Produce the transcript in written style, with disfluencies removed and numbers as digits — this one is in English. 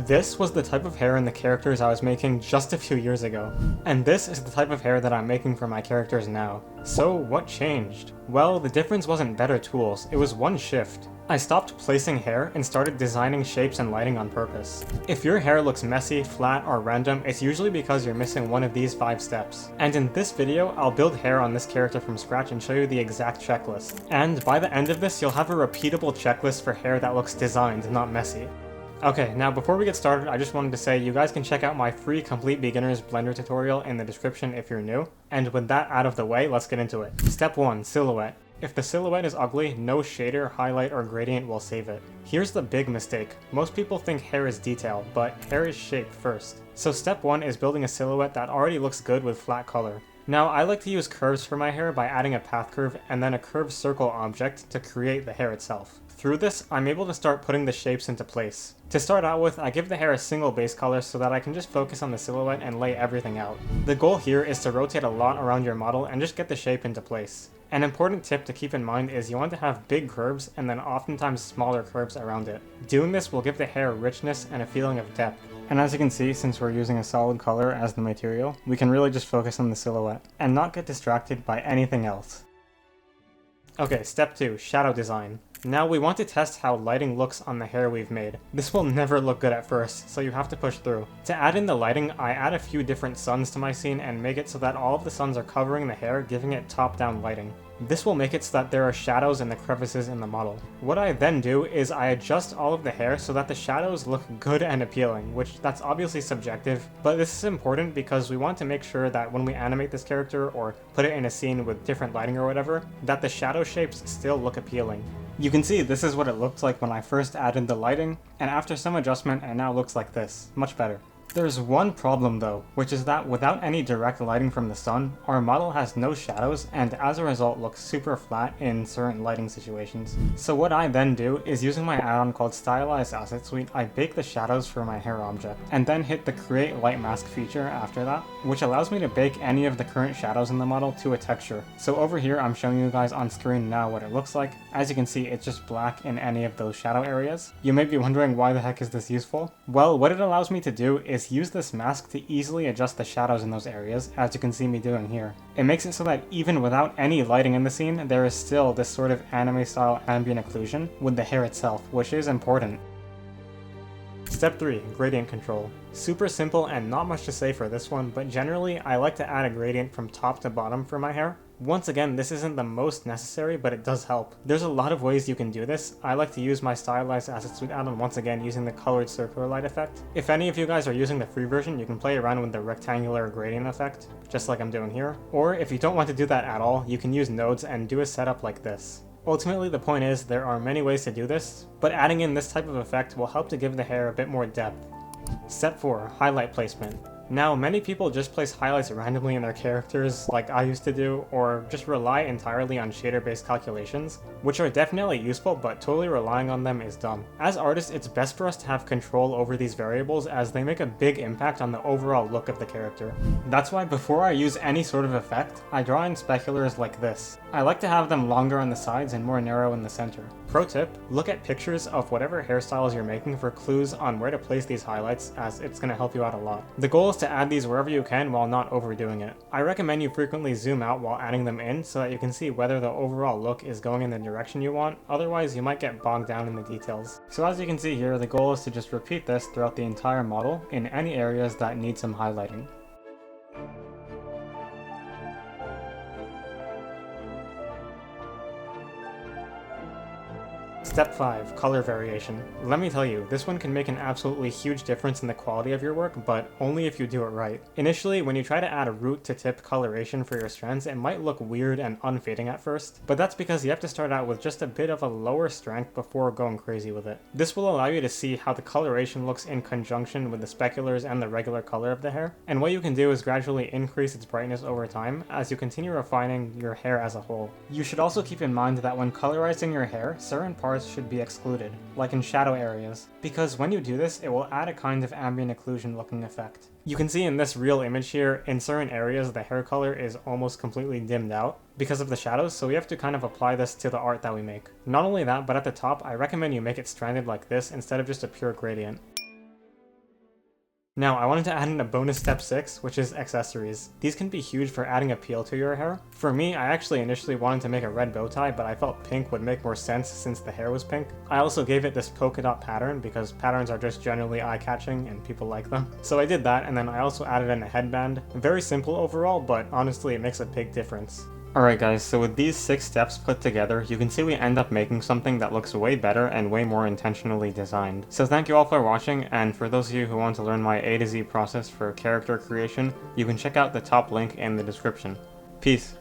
This was the type of hair in the characters I was making just a few years ago, and this is the type of hair that I'm making for my characters now. So what changed? Well, the difference wasn't better tools, it was one shift. I stopped placing hair and started designing shapes and lighting on purpose. If your hair looks messy, flat, or random, it's usually because you're missing one of these 5 steps. And in this video, I'll build hair on this character from scratch and show you the exact checklist. And by the end of this, you'll have a repeatable checklist for hair that looks designed, not messy. Okay, now before we get started, I just wanted to say you guys can check out my free Complete Beginner's Blender tutorial in the description if you're new. And with that out of the way, let's get into it. Step 1. Silhouette. If the silhouette is ugly, no shader, highlight, or gradient will save it. Here's the big mistake. Most people think hair is detail, but hair is shape first. So step 1 is building a silhouette that already looks good with flat color. Now, I like to use curves for my hair by adding a path curve and then a curved circle object to create the hair itself. Through this, I'm able to start putting the shapes into place. To start out with, I give the hair a single base color so that I can just focus on the silhouette and lay everything out. The goal here is to rotate a lot around your model and just get the shape into place. An important tip to keep in mind is you want to have big curves and then oftentimes smaller curves around it. Doing this will give the hair richness and a feeling of depth. And as you can see, since we're using a solid color as the material, we can really just focus on the silhouette and not get distracted by anything else. Okay, step 2, shadow design. Now we want to test how lighting looks on the hair we've made. This will never look good at first, so you have to push through. To add in the lighting, I add a few different suns to my scene and make it so that all of the suns are covering the hair, giving it top-down lighting. This will make it so that there are shadows in the crevices in the model. What I then do is I adjust all of the hair so that the shadows look good and appealing, which that's obviously subjective, but this is important because we want to make sure that when we animate this character or put it in a scene with different lighting or whatever, that the shadow shapes still look appealing. You can see this is what it looked like when I first added the lighting, and after some adjustment it now looks like this, much better. There's one problem though, which is that without any direct lighting from the sun, our model has no shadows and as a result looks super flat in certain lighting situations. So what I then do is using my add-on called Stylized Asset Suite, I bake the shadows for my hair object, and then hit the Create Light Mask feature after that, which allows me to bake any of the current shadows in the model to a texture. So over here I'm showing you guys on screen now what it looks like. As you can see, it's just black in any of those shadow areas. You may be wondering why the heck is this useful? Well, what it allows me to do is use this mask to easily adjust the shadows in those areas, as you can see me doing here. It makes it so that even without any lighting in the scene, there is still this sort of anime style ambient occlusion with the hair itself, which is important. Step 3, gradient control. Super simple and not much to say for this one, but generally I like to add a gradient from top to bottom for my hair. Once again, this isn't the most necessary, but it does help. There's a lot of ways you can do this. I like to use my Stylized Asset Suite add-on once again using the colored circular light effect. If any of you guys are using the free version, you can play around with the rectangular gradient effect, just like I'm doing here. Or if you don't want to do that at all, you can use nodes and do a setup like this. Ultimately, the point is there are many ways to do this, but adding in this type of effect will help to give the hair a bit more depth. Step 4, highlight placement. Now, many people just place highlights randomly in their characters like I used to do, or just rely entirely on shader-based calculations, which are definitely useful, but totally relying on them is dumb. As artists, it's best for us to have control over these variables as they make a big impact on the overall look of the character. That's why before I use any sort of effect, I draw in speculars like this. I like to have them longer on the sides and more narrow in the center. Pro tip, look at pictures of whatever hairstyles you're making for clues on where to place these highlights, as it's going to help you out a lot. The goal is to add these wherever you can while not overdoing it. I recommend you frequently zoom out while adding them in so that you can see whether the overall look is going in the direction you want, otherwise you might get bogged down in the details. So as you can see here, the goal is to just repeat this throughout the entire model in any areas that need some highlighting. Step 5, color variation. Let me tell you, this one can make an absolutely huge difference in the quality of your work, but only if you do it right. Initially, when you try to add a root to tip coloration for your strands, it might look weird and unfading at first, but that's because you have to start out with just a bit of a lower strength before going crazy with it. This will allow you to see how the coloration looks in conjunction with the speculars and the regular color of the hair, and what you can do is gradually increase its brightness over time as you continue refining your hair as a whole. You should also keep in mind that when colorizing your hair, certain parts should be excluded, like in shadow areas, because when you do this, it will add a kind of ambient occlusion looking effect. You can see in this real image here, in certain areas the hair color is almost completely dimmed out because of the shadows, so we have to kind of apply this to the art that we make. Not only that, but at the top, I recommend you make it stranded like this instead of just a pure gradient. Now, I wanted to add in a bonus step 6, which is accessories. These can be huge for adding appeal to your hair. For me, I actually initially wanted to make a red bow tie, but I felt pink would make more sense since the hair was pink. I also gave it this polka dot pattern because patterns are just generally eye-catching and people like them. So I did that, and then I also added in a headband. Very simple overall, but honestly it makes a big difference. Alright guys, so with these 6 steps put together, you can see we end up making something that looks way better and way more intentionally designed. So thank you all for watching, and for those of you who want to learn my A to Z process for character creation, you can check out the top link in the description. Peace.